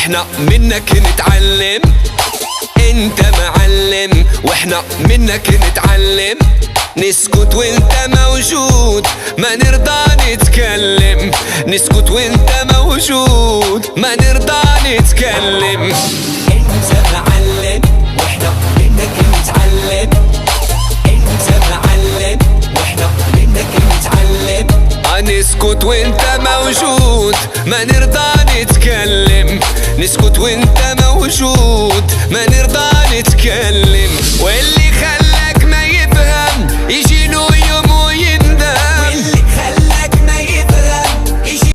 واحنا منك نتعلم. انت معلم واحنا منك نتعلم. نسكت وانت موجود ما نرضى نتكلم. نسكت وانت موجود ما نرضى نتكلم. انت معلم واحنا منك نتعلم. انت معلم واحنا منك نتعلم. نسكت وانت موجود ما نرضى نتكلم. نسكت وانت موجود ما نرضى نتكلم. واللي